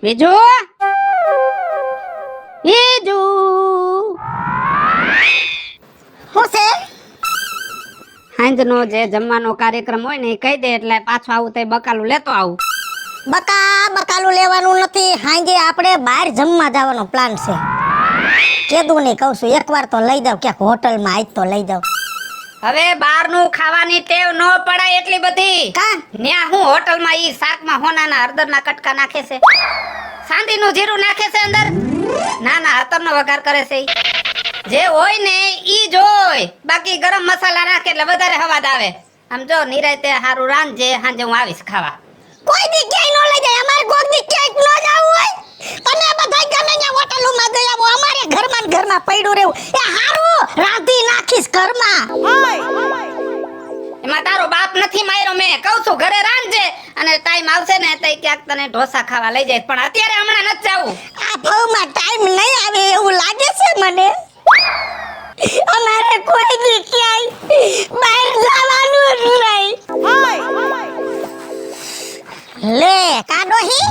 બીજું બીજું હું છે હાંજનો જે જમવાનો કાર્યક્રમ હોય ને એ કહી દે એટલે પાછું આવું તે બકાલું લેતો આવું. બકાલું લેવાનું નથી. હાંજે આપણે બહાર જમવા જવાનો પ્લાન છે. કેદું નહીં કહું છું, એકવાર તો લઈ જાવ ક્યાંક હોટલમાં, આજ તો લઈ જાવ. હવે બહારનું ખાવાની ટેવ ન પડાય એટલી બધી. કા ન્યા હું હોટલમાં ઈ શાકમાં હોનાના હળદરના કટકા નાખે છે, સાંદીનું જીરું નાખે છે અંદર, નાના હતરનો વઘાર કરે છે. જે હોય ને ઈ જ હોય, બાકી ગરમ મસાલા નાખે એટલે વધારે હવાદ આવે. આમ જો નિરાયતે હારું રાંધજે, હાંજે હું આવીશ ખાવા. કોઈ દી ક્યાંય ન લઈ જાય. અમારે કોક દી ક્યાંય ન જાવું હોય. તમે બધા ગમે ત્યાં હોટલોમાં ગયા હો, અમારે ઘરમાં ને ઘરમાં પડ્યું રહેવું એ હારું. રાંધી નાખીશ ઘરમાં. એમાં તારો બાપ નથી માર્યો, મેં કહું છું ઘરે રાંધજે, અને ટાઈમ આવશે ને તઈ ક્યાંક તને ઢોસા ખાવા લઈ જાય. પણ અત્યારે હમણાં નથી જાવું. આ ભાવમાં ટાઈમ નહીં આવે એવું લાગે છે મને. અમારે કોઈ દી ક્યાંય બહાર જવાનું જ નહીં. લે કાઢો હી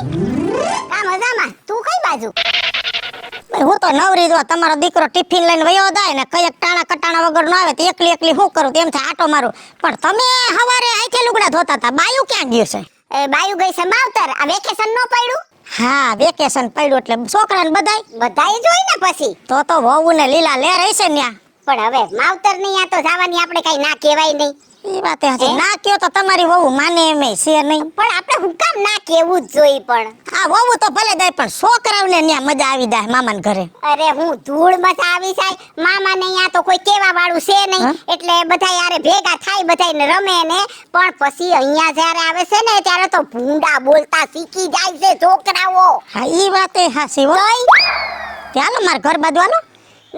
કા મજામાં. તું કઈ બાજુ? ભાઈ હું તો નવરી જો. તમારો દીકરો ટિફિન લઈને વયો જાય ને કઈક ટાણા કટાણા વગર ન આવે તો એકલી એકલી હું કરું તેમ છે આટો મારું. પણ તમે હવારે આઈથે લુગડા ધોતા હતા. બાયુ ક્યાં ગયું છે? બાયુ ગઈ છે માવતર. આ વેકેશન નો પડ્યું? હા વેકેશન પડ્યું એટલે છોકરાને બધાય જોઈ ને પછી તો વહુ ને લીલા લેર હશે ન્યા. પણ હવે માવતર ની આ તો જવાની આપણે કઈ ના કહેવાય નહીં. ઈ વાત હે. ના કયો તો તમારી વહુ માને એમ છે નહીં. પણ આપણે હું કામ ના કેવું જ જોઈ. પણ આ વહુ તો ભલે જાય પણ છોકરાઓને ન્યા મજા આવી જાય મામાને ઘરે. અરે હું ધૂળ મજા આવી જાય. મામાને ન્યા તો કોઈ કેવા વાળું છે નહીં, એટલે બધા યારે ભેગા થાય, બધાને રમે ને. પણ પછી અહીંયા જ્યારે આવે છે ને ત્યારે તો ભૂંડા બોલતા શીખી જાય છે છોકરાઓ. હા ઈ વાત એ હાસી હો. ચાલો માર ઘર બાજુ હાલો.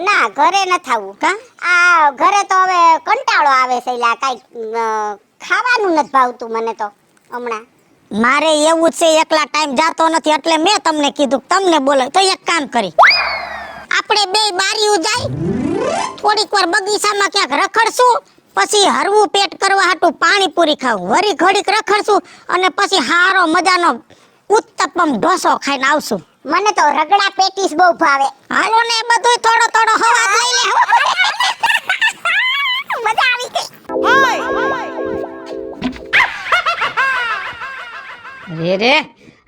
ના ઘરે ન થાવું. કા આ ઘરે તો હવે કંટાળો આવે છે. લા કાઈ ખાવાનું નથી ભાવતું મને તો હમણાં. મારે એવું જ છે, એકલા ટાઈમ જાતો નથી એટલે મેં તમને કીધું તમને બોલાવ. તો એક કામ કરી, આપણે બે બારીયું જાય, થોડીક વાર બગીચામાં ક્યાંક રખડશું, પછી હરવું પેટ કરવા હાટું પાણીપુરી ખાવું, વરી ઘડીક રખડશું અને પછી હારો મજાનો ઉત્તપમ ઢોસો ખાઈને આવશું. મને તો રગડા પેટીસ બહુ ભાવે. હાલો ને બધું થોડો થોડો હવા લઈ લે. મજા આવી ગઈ. રે રે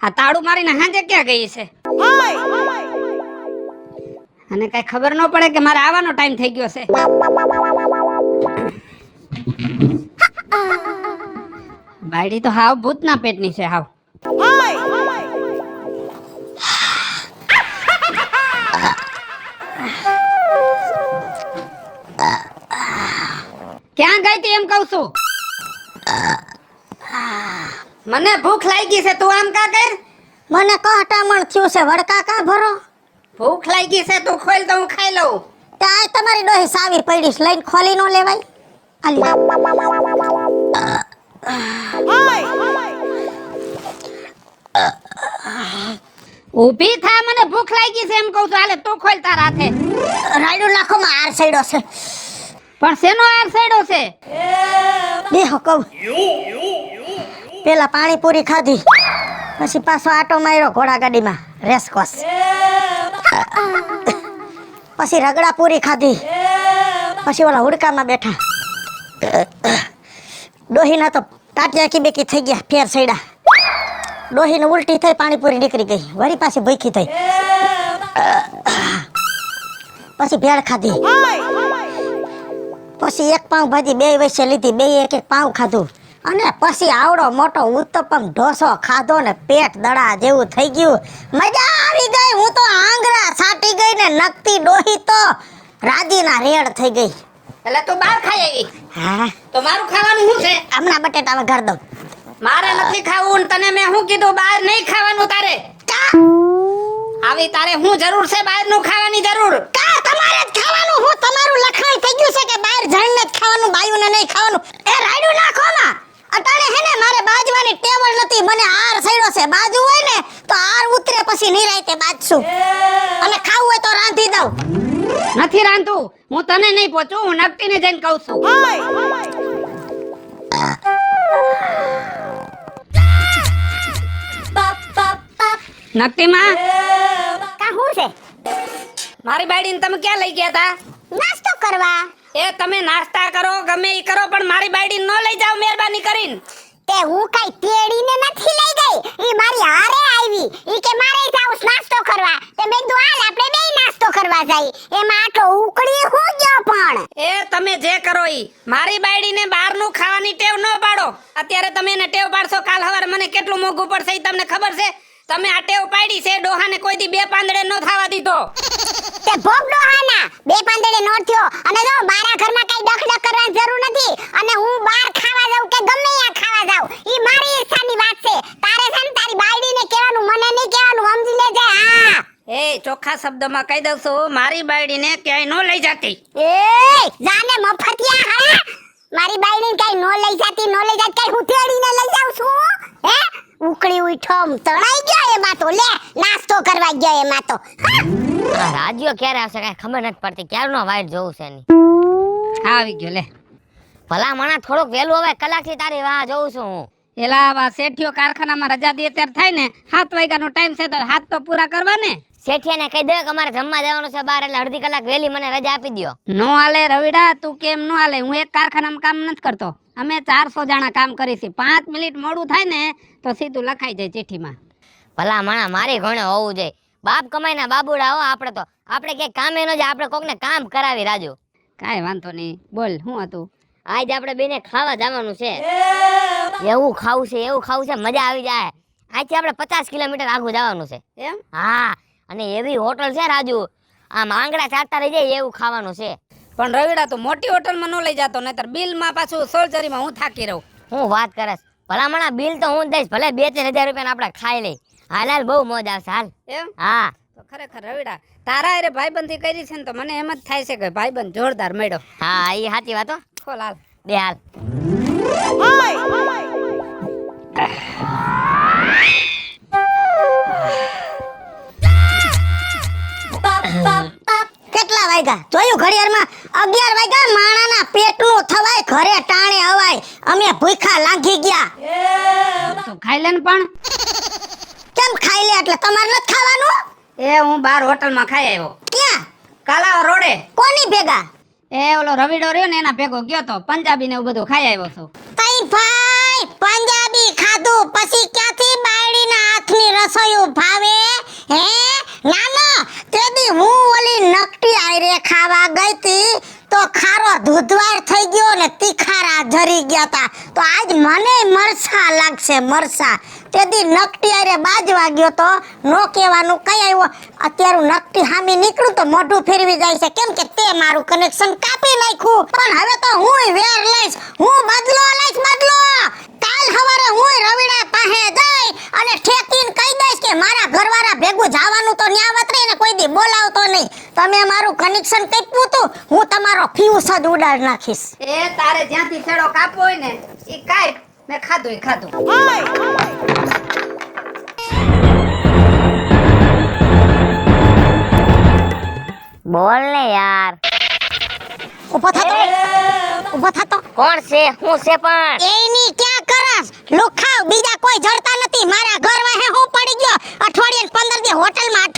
આ તાળું મારીને હાંજે ક્યાં ગઈ છે? અને કઈ ખબર ન પડે કે મારે આવવાનો ટાઈમ થઈ ગયો છે. બાયડી તો હાવ ભૂતના પેટની છે હાવ. ક્યાં ગઈ તી એમ કહું છું? મને ભૂખ લાગી છે, તું આમ કા કર? મને કહટામણ થયું છે, વડકા કા ભરો. ભૂખ લાગી છે, તું ખોલ તો હું ખાઈ લઉં. ત્યાં તમારી ડોહી સાવી પડીશ, લઈને ખોલી નો લેવાય. ઊભી થા, મને ભૂખ લાગી છે એમ કહું છું. હાલે તું ખોલ તારા હાથે. રાયડું લાખોમાં આર સડ્યો છે. પણ શેનો આર સડ્યો છે? બેહો કહું. પેલા પાણીપુરી ખાધી, પછી પાછો આટો માર્યો ઘોડાગાડીમાં રેસકોસ, પછી રગડા પૂરી ખાધી, પછી ઓલા હુડકામાં બેઠા. ડોહીના તો ટાટિયા કી બેકી થઈ ગયા, ફેર સડ્યા. ડોહીને ઉલટી થઈ, પાણીપુરી નીકળી ગઈ, વળી પાછી ભૂખી થઈ. પછી ભેળ ખાધી, પછી એક પાઉં ભાજી બે વૈસે લીધી, બે એક એક પાઉં ખાધું, અને પછી આવડો મોટો ઉત્તપમ ઢોસો ખાધો ને પેટ દડા જેવું થઈ ગયું. મજા આવી ગઈ. હું તો આંગળા છાટી ગઈ ને નકતી ડોહી તો રાજીના રેડ થઈ ગઈ. એટલે તું બહાર ખાઈ આવી? હા તો મારું ખાવાનું શું છે? હમણાં બટેટા વઘાર દઉં. મારે નથી ખાવું. તને મેં શું કીધું? બહાર નહીં ખાવાનું તારે. આવી તારે શું જરૂર છે બહારનું ખાવાની? જરૂર કા તમારે જ ખાવાનું. હું તમારું લખાણ થઈ ગયું છે કે બહાર જઈને જ ખાવાનું, બાયુને નહીં ખાવાનું. એ રાયડું નાખો માં. અટાણે હે ને મારે બાજવાની ટેવલ નથી. મને આર સડ્યો છે. બાજુ હોય ને તો આર ઉતરે પછી નિરાયતે બાજશું. અને ખાવું હોય તો રાંધી દઉં. નથી રાંધતું. હું તને નહીં પહોંચું. હું નકટીને જઈને કહું છું. નક્કીમાં કા હું છે મારી બાયડીને તમે ક્યાં લઈ ગયા હતા? નાસ્તો કરવા. એ તમે નાસ્તા કરો ગમે ઈ કરો પણ મારી બાયડીને ન લઈ જાઓ મહેરબાની કરીને. તે હું કઈ તેડીને નથી લઈ ગઈ, ઈ મારી હારે આવી. ઈ કે મારે જાઉં છે નાસ્તો કરવા. તે મેં કીધું હાલ આપણે બેય નાસ્તો કરવા જઈ. એમાં આટલો ઉકળી હું ગયો પણ. એ તમે જે કરો ઈ મારી બાયડીને બહારનું ખાવાની ટેવ ન પાડો. અત્યારે તમે એને ટેવ પાડશો કાલ સવારે મને કેટલું મોંઘું પડશે ઈ તમને ખબર છે? તમે આ ટેવ પાડી છે ડોહાને કોઈ દી બે પાંદડે ન થાવા દીધો. તે ભોગ ડોહાના બે પાંદડે નો થયો. અને જો મારા ઘરમાં કઈ ડખડખ કરવાની જરૂર નથી. અને હું બહાર ખાવા જાઉં કે ગમે ત્યાં ખાવા જાઉં ઈ મારી ઈચ્છાની વાત છે. તારે છે ને તારી બાયડીને કહેવાનું, મને નહીં કહેવાનું, સમજી લેજે. હા એ ચોખ્ખા શબ્દમાં કહી દઉં છું મારી બાયડીને ક્યાંય ન લઈ જાતી. એ જાને મફતિયા હા, મારી બાયડીને કઈ નો લઈ જાતી કઈ હું તેડીને લઈ જાઉં છું. હે ઉકળી ઉઠો તણાઈ ગયો એમાં તો. લે નાસ્તો કરવા ગયો એમાં તો. આ રાજ્યો ક્યારે આવશે કઈ ખબર નથી પડતી. ક્યારનો વાઈટ જોઉં છે ની. આવી ગયો લે. ભલા મણા થોડુંક વહેલું હવે કલાકથી તારી વાહ જોઉં છું હું. એલા શેઠિયો કારખાનામાં રજા દે ત્યારે થાય ને 7 વાગ્યાનો ટાઈમ છે તો 7 તો પૂરા કરવા ને. શેઠિયાને કહી દે કે અમારે જમવા જવાનું છે બહાર, એટલે અડધી કલાક વહેલી મને રજા આપી દ્યો. નો હાલે રવિડા, તું કેમ નો હાલે? હું એક કારખાનામાં કામ નથી કરતો. અમે 400 જણા કામ કરી છે. 5 મિનિટ મોડું થાય ને તો સીધું લખાઈ જાય ચિઠ્ઠીમાં. ભલા મણા મારી ઘણે હોવું જોઈએ. બાપ કમાઈના બાબુડા હો આપણે તો. આપણે ક્યાંય કામે ન જાય, આપણે કોકને કામ કરાવી રાજુ. કાંઈ વાંધો નહીં, બોલ શું હતું? આજ આપણે બેને ખાવા જવાનું છે. એવું ખાવું છે મજા આવી જાય. આજથી આપણે 50 કિલોમીટર આગળ જવાનું છે. એમ? હા, અને એવી હોટલ છે રાજુ, આમ આંગળા ચાટતા રહી જાય એવું ખાવાનું છે. પણ રવિડા તું મોટી હોટલમાં ન લઈ જાતો, નહીતર બિલમાં પાછું સોલ્જરીમાં હું થાકી રહું. હું વાત કરસ ભલામણા બિલ તો હું જ દઈશ, ભલે 2-3 હજાર રૂપિયા આપણે ખાઈ લઈ. હાલ બહુ મોજ આવશે હાલ. એમ? હા તો ખરેખર રવિડા તારા અરે ભાઈબંધી કરી છે ને તો મને એમ જ થાય છે કે ભાઈબંધ જોરદાર મળ્યો. હા એ સાચી વાત હો. ખોલ હાલ. બે હાલ. કેટલા વાગ્યા જોયું ઘડિયાળમાં? 11 વાગ્યા. માણાના પેટનું થવાય ઘરે ટાણે અવાય. અમે ભૂખા લાગી ગયા. તો ખાઈ લે ને. પણ કેમ ખાઈ લે એટલે તમારે નથી ખાવાનું? એ હું બાર હોટલમાં ખાઈ આવ્યો. ક્યાં? કાલાવા રોડે. કોની ભેગા? એ ઓલો રવિડો રહ્યો ને એના ભેગો ગયો તો પંજાબી ને એવું બધું ખાઈ આવ્યો છું. તઈ ભાઈ પંજાબી ખાધું પછી ક્યાંથી બાયડીના હાથની રસોઈ ભાવે? હે નાનો તેદી હું ઓલી નકટી આયરે ખાવા ગઈ તી તો ખારો દૂધવાર થઈ ગયો ને તીખારા જરી ગયા તા. તો આજ મને મરસા લાગશે મરસા. તેદી નકટી આયરે બાજવા ગયો તો નો કહેવાનું કઈ આવ્યો. અત્યારે નકટી હામી નીકળું તો મોઢું ફેરવી જાય છે, કેમ કે તે મારું કનેક્શન કાપી નાખ્યું. પણ હવે તો હું વેર લઈશ, હું બદલો લઈશ બદલો. કાલ સવારે હું રવિડા પાસે જઈ અને ઠેકીને કહી દઈશ કે મારા ઘરવાળા ભેગું જવાનું તો ન્યા વતરે ને કોઈ દી બોલાવતો નહીં. તમે મારું કનેક્શન કાપ્યું તું, હું તમારો ફ્યુઝ જ ઉડાડ નાખીશ. એ તારે જ્યાંથી છેડો કાપવો હોય ને એ કાપ. મેં ખાધું. બોલ ને યાર. ઊભો થતો. કોણ છે હું છે પણ? એની ક્યાં કરસ? લુખાવ બીજા કોઈ જડતા નથી. મારા ઘર વાહે હું પડી ગયો. અઠવાડિયે 15 દી હોટલમાં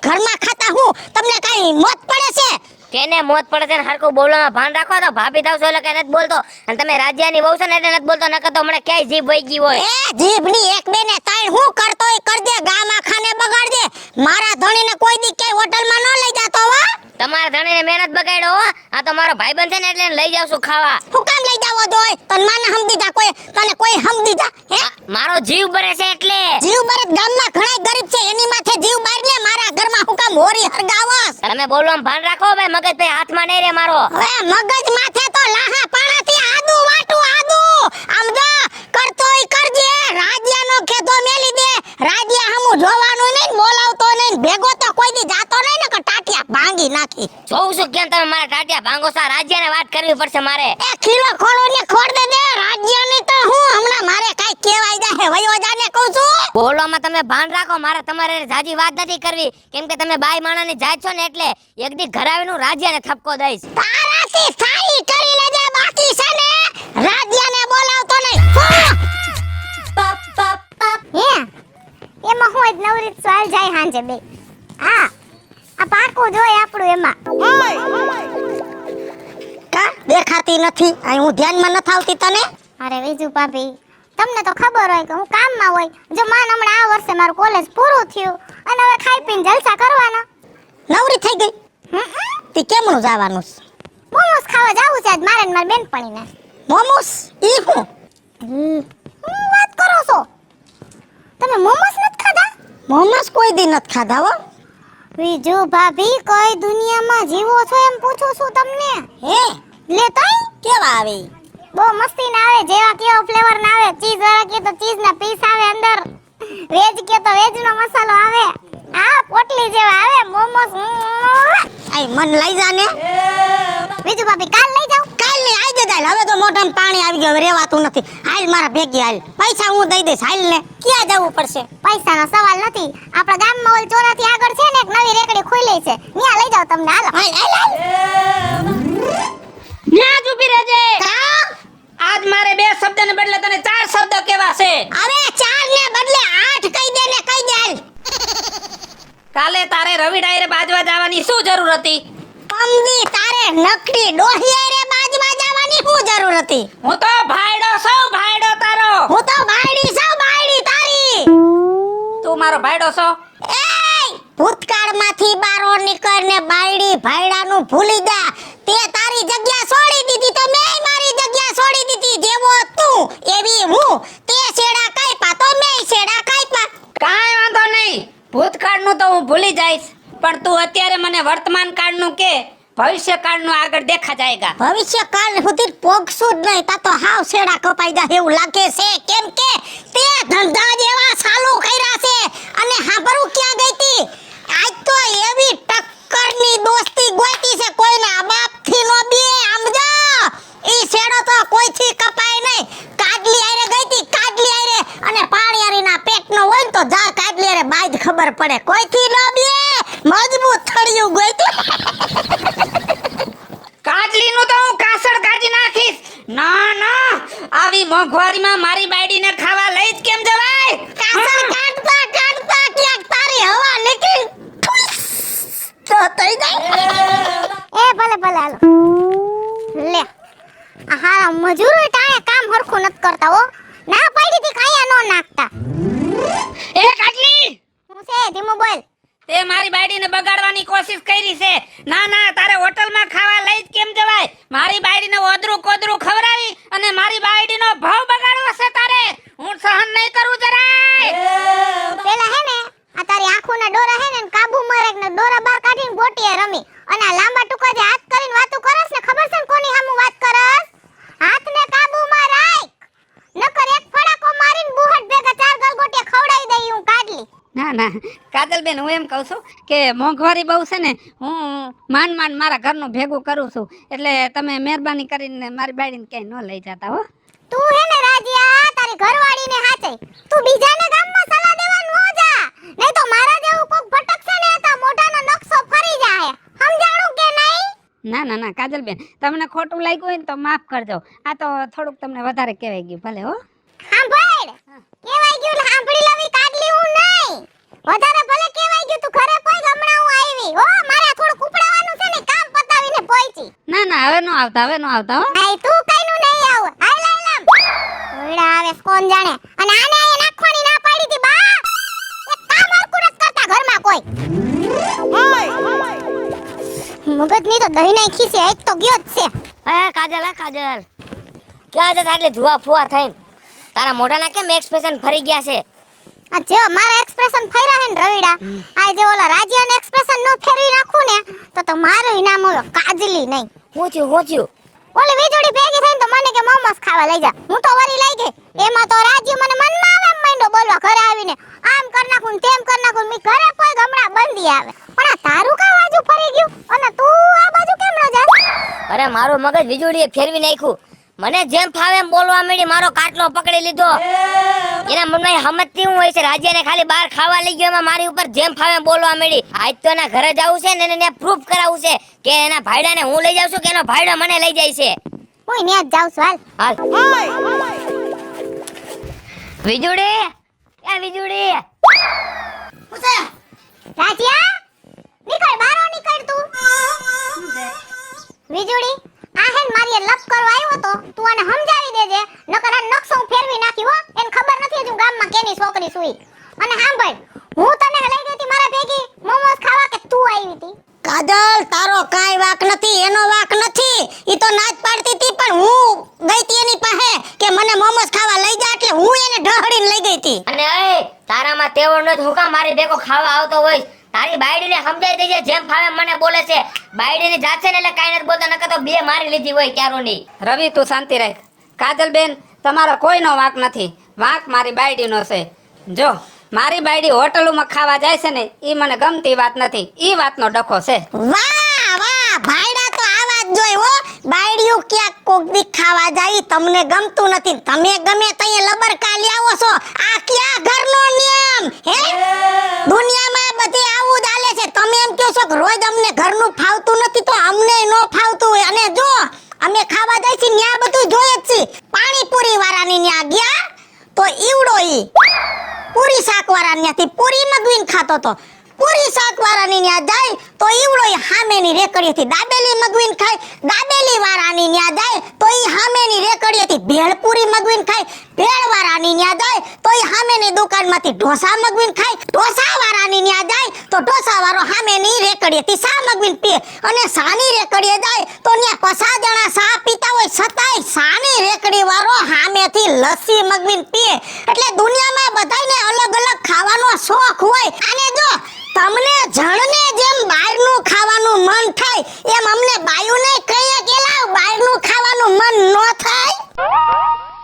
ઘરમાં ખાતા હું. તમને કઈ મોત પડે છે? કેને મોત પડે છે ને હરકું બોલવામાં ભાન રાખો. તો ભાભી થાવ છો એટલે કઈ નથી બોલતો, અને તમે રાજ્યની વહુ છો ને એટલે નથી બોલતો. નકર તો હમણાં ક્યાંય જીભ વહી ગઈ હોય. એ જીભની એક બે ને ત્રણ હું કરતો એ કર દે. ગામ આખાને બગાડ દે. મારા ધણીને કોઈ દી ક્યાંય હોટલમાં ન લઈ જાતો હો. તમારા ધણીને મહેનત બગાડ્યો હો. આ તો મારો ભાઈબંધ છે ને એટલે એને લઈ જાવ છું ખાવા. હું કામ લઈ જાવો જોય? તને માને સમજી જા કોઈ, તને કોઈ સમજી જા? હે મારો જીવ બરે છે એટલે. જીવ બરે ગામમાં ઘણાય ગરીબ છે, એની માથે જીવ બાર લે. મારા ઘરમાં હું કામ હોરી હરગાવસ? તમે બોલવામાં ભાન રાખો ભાઈ, મગજ ભાઈ હાથમાં નહીં રે મારો. હવે મગજ માથે તો લાહા પાણાથી આદુ વાટું આદુ. આમ જો કરતોય કરજે. રાજ્યાનો ખેતો મેલી દે. રાજ્યા હમુ જોવાનું નહીં, બોલાવતો નહીં, ભેગો તો કોઈ દી જાતો નહીં ને કે ટાટિયા ભાંગી નાખી. જોઉં છું કેમ તમે મારા ટાટિયા ભાંગો છો. રાજ્યને વાત કરવી પડશે મારે. એ ખીલો ખોલો ને ખોડ દે. રાજ્યની તો હું હમણાં મારે કાઈ કહેવાય જાહે વયો જાને કહું છું. બોલવામાં તમે ભાન રાખો. મારે તમારે જાજી વાત નથી કરવી, કેમ કે તમે બાઈ માણાની જાત છો ને એટલે એક દી ઘરાવીનું રાજ્યને થપકો દઈશ. તારાથી સાઈ કરી લેજે. બાકી છે ને રાજ્યને બોલાવતો નહીં. હે એમાં નવરી જ ચાલ જાય હાંજે બે. હા આ પાકું જોય આપણું એમાં. કા દેખાતી નથી? આ હું ધ્યાનમાં નથી આવતી તને? અરે વિજુ ભાભી, તમને તો ખબર હોય કે હું કામમાં હોય. જો માન હમણાં આ વર્ષે મારું કોલેજ પૂરું થયું અને હવે ખાઈ પીને જલસા કરવાના. નવરી થઈ ગઈ? તી કેમનું જવાનું છે? મોમોસ ખાવા જાવું છે આજ મારે ને મારી બેનપણીને. મોમોસ? ઈ હું વાત કરો છો? તમે મોમોસ નથી ખાધા? મોમોસ કોઈ દી નથી ખાધા હો. વિજુ ભાભી, કઈ દુનિયામાં જીવો છો એમ પૂછું છું તમને. હે લે તોય કેવા આવે? બહુ મસ્તી ના આવે, જેવા કેવો ફ્લેવર ના આવે. ચીઝ વાળા કે તો ચીઝ ના પીસ આવે અંદર, વેજ કે તો વેજ નો મસાલો આવે. આ પોટલી જેવા આવે મોમોસ. આઈ મન લઈ જાને વિજુ ભાભી, કાલ લઈ જાવ. કાલ ની આજે દાલ, હવે તો મોઢામાં પાણી આવી ગયું, હવે રેવાતું નથી. હાલ મારા ભેગી હાલ, પૈસા હું દઈ દઈશ. હાલ ને ક્યાં જવું પડશે? પૈસાનો સવાલ નથી. આપણા ગામમાં ઓલ ચોરાથી આગળ છે ને એક નવી રેકડી ખુલી છે, ત્યાં લઈ જાવ તમને. હાલો હાલ હાલ હાલ. ન્યા જ ઊભી રહેજે. આજ મારે 2 શબ્દને બદલે તને 4 શબ્દ કેવા છે. અરે 4 ને બદલે 8 કહી દે ને, કહી દે હાલ. કાલે તારે રવિ ડાયરે બાજવા જવાની શું જરૂર હતી? કમદી તારે નકડી ડોહિયા રે બાજવા જવાની શું જરૂર હતી? હું તો ભાઈડો સૌ ભાઈડો તારો. હું તો બાયડી સૌ બાયડી તારી. તું મારો ભાઈડો છો? એય ભૂતકાળમાંથી બારો નીકળ ને બાયડી ભાઈડાનું ભૂલી જા. તે તારી જગ્યા છોડી દીધી તો મેં મારી જગ્યા છોડી દીધી. જેવો તું એવી હું. તે છેડા કાપ્યા તો મેં છેડા કાપ્યા. કાંઈ વાંધો નહીં, ભૂતકાળનું તો હું ભૂલી જઈશ, પણ તું અત્યારે મને વર્તમાન કાળનું કે ભવિષ્ય કાળનું આગળ દેખા જાયગા. ભવિષ્ય કાળ સુધી પોગશું જ નહીં. તા તો હાવ છેડા કપાઈ જાય એવું લાગે છે. કેમ કે તે ધંધા જેવા ચાલુ કર્યા છે અને હાબરું ક્યાં ગઈ તી? આજ તો એવી ટક્કરની દોસ્તી ગોતી છે, કોઈના બાપથી નો બે. સમજા? ઈ છેડો તો કોઈથી કપાય નહીં. કાડલી આરે ગઈ તી, કાડલી આરે, અને પાણીયારીના પેટનો હોય ને તો જા કાડલી આરે બાદ ખબર પડે. કોઈથી નો બે, મજબૂત થળિયું ગોતી. કાજલીનું તો હું કાસળ કાઢી નાખીશ. ના ના, આવી મોંઘવારીમાં મારી બાયડીને ખાવા લઈ જ કેમ જવાય? કાસળ કાઢતા કાઢતા ક્યાંક તારી હવા નીકળી તો થઈ જાય. એ ભલે ભલે હાલો લે. આ હારા મજૂરો ટાણે કામ હરખું નથી કરતા હો. ના પડી થી ખાયા નો નાખતા. એ કાજલી, હું છે ધીમો બોલ. તે મારી બાયડીને બગાડવાની કોશિશ કરી છે. ના ના, તારે હોટલમાં ખાવા લઈ જ કેમ જવાય? મારી બાયડીને ઓદરું કોદરું ખવડાવી અને મારી બાયડીનો ભાવ બગાડવો છે તારે. હું સહન નહીં કરું જરાય. પેલા હે ને આ તારી આંખોના ડોરા હે ને કાબુમાં રાખ ને ડોરા બહાર કાઢીને ગોટીએ રમી. અને આ લાંબા ટૂંકા જે હાથ કરીને વાતું કરસ ને, ખબર છે ને કોની સામું વાત કરસ? હાથને કાબુમાં રાખ, નકર એક ફડાકો મારીને બુહટ ભેગા 4 ગલગોટિયા ખવડાવી દઈ હું કાઢલી. ના ના કાજલબેન, હું એમ કહું છું કે મોંઘવારી બહુ છે ને, હું માંડ માંડ મારા ઘરનું ભેગું કરું છું, એટલે તમે મહેરબાની કરીને મારી બાયડીને ક્યાંય ન લઈ જતા હો. તું હે ને રાજીયા, તારી ઘરવાળીને હાચે તું બીજાને ગામમાં સલાહ દેવા નો જા, નહીં તો મારા જેવું કોક ભટકશે ને તો મોઢાનો નકશો ફરી જાય. સમજાણું કે નહીં? ના ના ના કાજલબેન, તમને ખોટું લાગ્યું હોય ને તો માફ કરજો. આ તો થોડુંક તમને વધારે કહેવાય ગયું. ભલે હો. સાંભળ, કેવાય ગયું ને સાંભળી લવી કાઢલી હું નહીં. વધારે ભલે કેવાય ગયું, તું ઘરે પોઈ હમણાં હું આવી હો. મારે થોડું ઉપડાવવાનું છે ને, કામ પતાવીને પોઈચી. ના ના, હવે નો આવતા, હવે નો આવતા હો. આય તું કઈનું નહીં આવ. હાલ હાલ આમ ઓયડા આવે કોણ જાણે. અને આને આય નાખવાની ના પાડી હતી બા. એક કામ હરકું નથી કરતા ઘરમાં કોઈ. મગજની તો દહીં નહીં ખીસે, એક તો ગયો જ છે. કાજલ, હે કાજલ, ક્યાં જતા એટલે ધુઆ ફુઆ થઈને? તારા મોઢાના કેમ એક્સપ્રેશન ફરી ગયા છે? આ જો મારા એક્સપ્રેશન ફેરા હે ને રવિડા, આ જે ઓલા રાજ્યના એક્સપ્રેશન નો ફેરવી નાખું ને તો મારું નામ ઓલો કાજલી નહીં. હું થયું? ઓલી વીજળી ભેગી થઈને તો મને કે મોમોસ ખાવા લઈ જા. હું તો વરી લઈ ગઈ. એમાં તો રાજ્ય મને મનમાં આવે એમ માંડો બોલવા ઘરે આવીને, આમ કર નાખું ને તેમ કર નાખું. મી ઘરે કોઈ ગમડા બંધી આવે, પણ આ તારું કા બાજુ ફરી ગયું અને તું આ બાજુ કેમ ન જા? અરે મારું મગજ વીજળીએ ફેરવી નાખ્યું. મને જેમ ફાવે એમ બોલવા માંડી, મારો કાટલો પકડી લીધો. એના મનમાં સમજતી હું હોય છે, રાજ્યને ખાલી બહાર ખાવા લઈ ગયો, એમાં મારી ઉપર જેમ ફાવે એમ બોલવા માંડી. આજ તો એના ઘરે જવું છે ને એને પ્રૂફ કરાવવું છે કે એના ભાઈડાને હું લઈ જાઉં છું કે એનો ભાઈડો મને લઈ જાય છે. હું ન્યા જ જાઉં છું. હાલ વીજળી, એ વીજળી, રાજ્યા નીકળ બારો નીકળ તું વીજળી આ હેન મારી એ લપ કરવા આવ્યો તો તું આને સમજાવી દેજે નકર આ નકશો હું ફેરવી નાખી હો એને ખબર નથી હજુ ગામમાં કેની છોકરી સુઈ અને સાંભળ હું તને લઈ ગઈ હતી મારા ભેગી મોમોસ ખાવા કે તું આવી હતી કાજલ તારો કાઈ વાક નથી એનો વાક નથી ઈ તો નાચ પાડતી હતી પણ હું ગઈ તી એની પાસે કે મને મોમોસ ખાવા લઈ જા એટલે હું એને ઢહડીને લઈ ગઈ તી અને એ તારામાં તેવો ન હું કામ મારી ભેગો ખાવા આવતો હોય તારી બાયડીને સમજાઈ દેજે જેમ ફાવે મને બોલે છે બાયડીની જાત છે ને એટલે કાઈ નથી બોલતા નકર તો બે મારી લીધી હોય ક્યારોની રવિ તું શાંતિ રાખ. કાજલબેન તમારો કોઈનો વાંક નથી, વાંક મારી બાયડીનો છે. જો મારી બાયડી હોટલોમાં ખાવા જાય છે ને ઈ મને ગમતી વાત નથી, ઈ વાતનો ડખો છે. વાહ વાહ ભાઈડા તો આવા જ જોઈ હો બાયડીયું ક્યાંક કોક દી ખાવા જાય તમને ગમતું નથી તમે ગમે તઈએ લબરકા લ્યાવો છો આ ક્યાં ઘરનો નિયમ હે દુનિયામાં બધે આવું જ હાલે છે તમે એમ કહો છો કે રોજ અમને ઘરનું ફાવતું નથી તો અમને નો ફાવતું હોય અને જો અમે ખાવા જાય છે ન્યા બધું જોઈએ જ છે પાણીપુરી વાળાની ન્યા ગયા તો ઈવડો ઈ પૂરી શાક વાળાની ન્યાથી પૂરી મગવીને ખાતો તો પૂરી શાક વાળાની ન્યા જાય તો ઈવડો ઈ હામેની રેકડીથી દાબેલી મગવીને ખાય દાબેલી વાળાની ન્યા જાય તો ઈ હામેની રેકડીથી ભેળ પૂરી મગવીને ખાય ભેળ વાળાની ન્યા જાય તો ઈ હામેની દુકાનમાંથી ઢોસા મગવીને ખાય ઢોસા વાળાની ન્યા જાય તો ઢોસા વાળો હામેની રેકડીથી સા મગવીને પીએ અને સાની રેકડીએ જાય તો ન્યા પસા જણા સા પીતા હોય છતાંય સાની રેકડી વાળો હામેથી લસ્સી મગવીને પીએ એટલે દુનિયામાં બધાયને અલગ અલગ ખાવાનો શોખ હોય અને જો તમને જણને જેમ બહારનું ખાવાનું મન થાય એમ અમને બાયુને